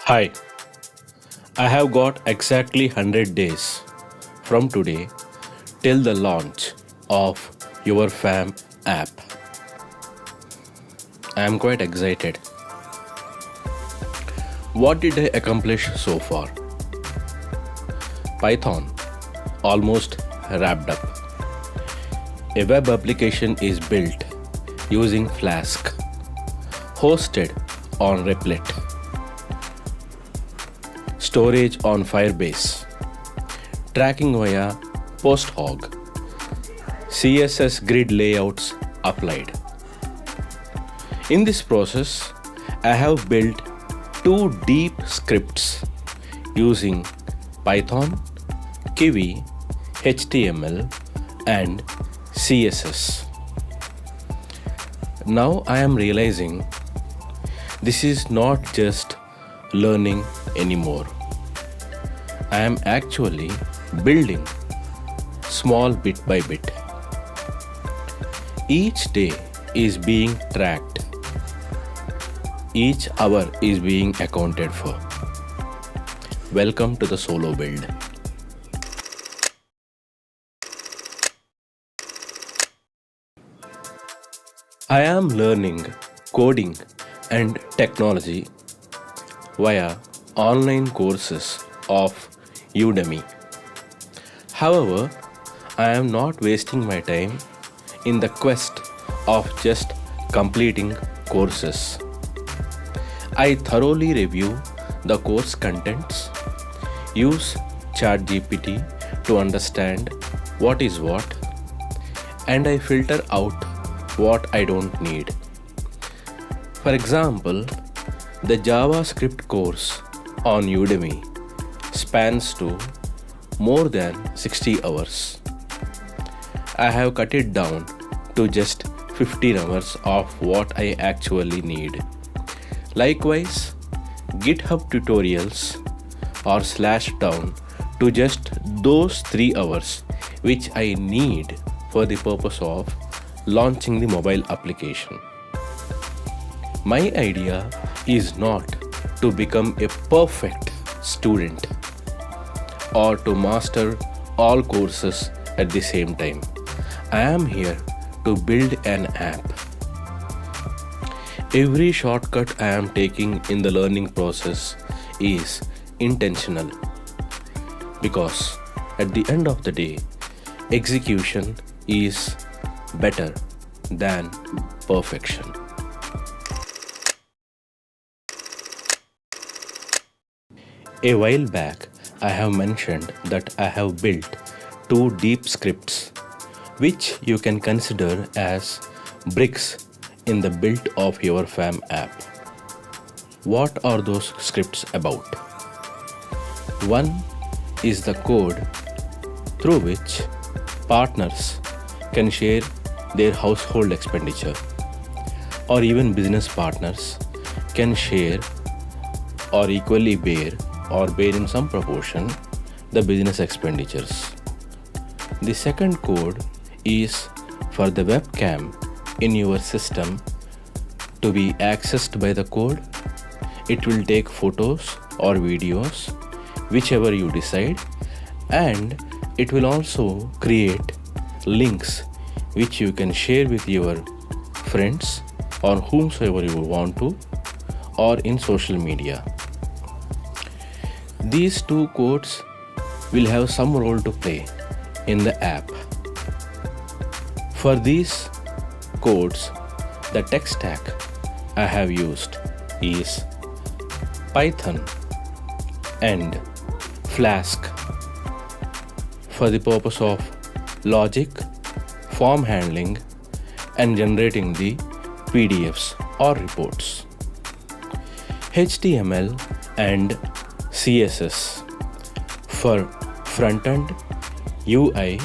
Hi, I have got exactly 100 days from today till the launch of YourFam app. I am quite excited. What did I accomplish so far? Python almost wrapped up. A web application is built using Flask, hosted on Replit. Storage on Firebase, tracking via PostHog, CSS grid layouts applied. In this process, I have built two deep scripts using Python, Kiwi, HTML, and CSS. Now I am realizing this is not just learning anymore. I am actually building small bit by bit. Each day is being tracked. Each hour is being accounted for. Welcome to the solo build. I am learning coding and technology via online courses of Udemy. However, I am not wasting my time in the quest of just completing courses. I thoroughly review the course contents, use ChatGPT to understand what is what, and I filter out what I don't need. For example, the JavaScript course on Udemy spans to more than 60 hours. I have cut it down to just 15 hours of what I actually need. Likewise, GitHub tutorials are slashed down to just those 3 hours which I need for the purpose of launching the mobile application. My idea is not to become a perfect student or to master all courses at the same time. I am here to build an app. Every shortcut I am taking in the learning process is intentional because at the end of the day, execution is better than perfection. A while back, I have mentioned that I have built two deep scripts which you can consider as bricks in the build of YourFam app. What are those scripts about? One is the code through which partners can share their household expenditure, or even business partners can share or equally bear in some proportion the business expenditures. The second code is for the webcam in your system to be accessed by the code. It will take photos or videos, whichever you decide, and it will also create links which you can share with your friends or whomsoever you want to, or in social media. These two codes will have some role to play in the app. For these codes, the tech stack I have used is Python and Flask for the purpose of logic, form handling, and generating the PDFs or reports. HTML and CSS for front-end UI,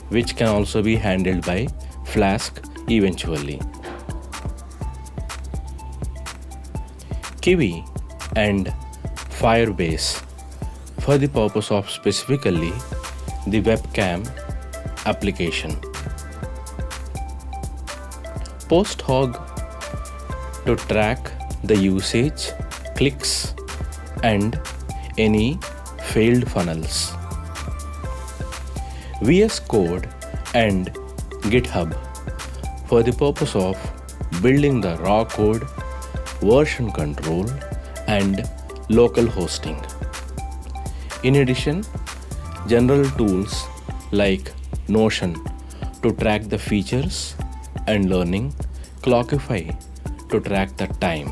which can also be handled by Flask eventually. Kiwi and Firebase for the purpose of specifically the webcam application. PostHog to track the usage, clicks and any failed funnels. VS Code and GitHub for the purpose of building the raw code, version control, and local hosting. In addition, general tools like Notion to track the features and learning, Clockify to track the time,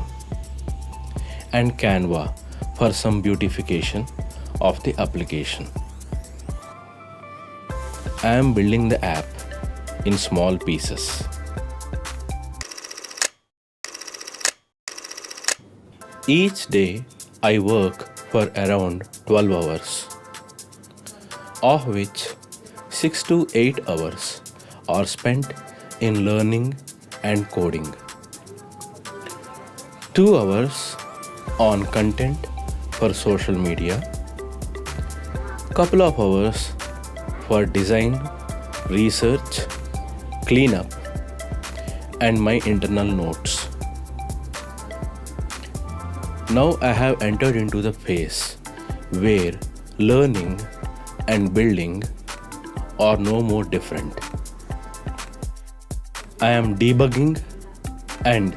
and Canva for some beautification of the application. I am building the app in small pieces. Each day I work for around 12 hours, of which 6 to 8 hours are spent in learning and coding. 2 hours on content for social media, couple of hours for design, research, cleanup, and my internal notes. Now I have entered into the phase where learning and building are no more different. I am debugging and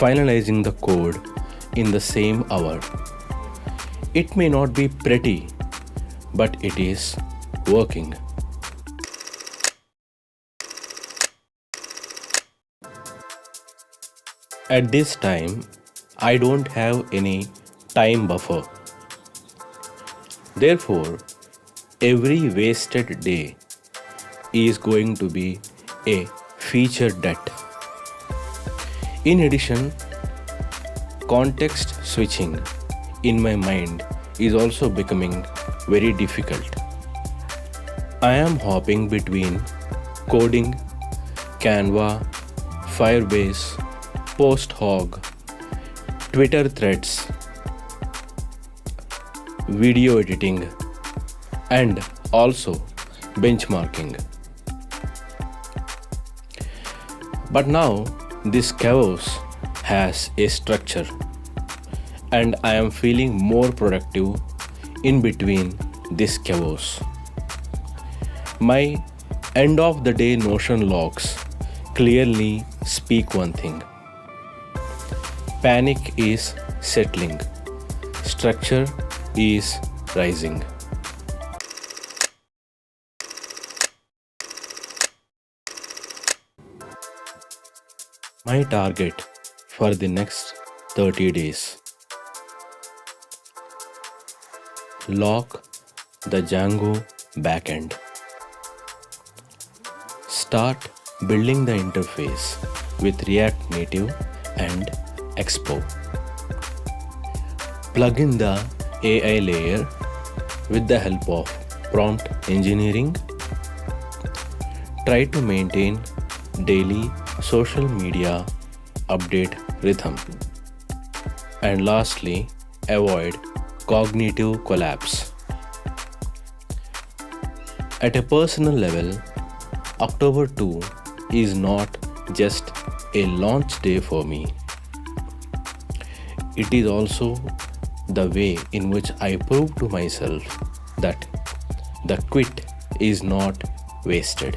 finalizing the code in the same hour. It may not be pretty, but it is working. At this time, I don't have any time buffer. Therefore, every wasted day is going to be a feature debt. In addition, context switching in my mind is also becoming very difficult. I am hopping between coding, Canva, Firebase, PostHog, Twitter threads, video editing, and also benchmarking. But now this chaos has a structure, and I am feeling more productive in between this chaos. My end of the day Notion logs clearly speak one thing. Panic is settling. Structure is rising. My target for the next 30 days. Lock the Django backend. Start building the interface with React Native and Expo. Plug in the AI layer with the help of prompt engineering. Try to maintain daily social media update rhythm. And lastly, avoid cognitive collapse. At a personal level, October 2 is not just a launch day for me. It is also the way in which I prove to myself that the quit is not wasted.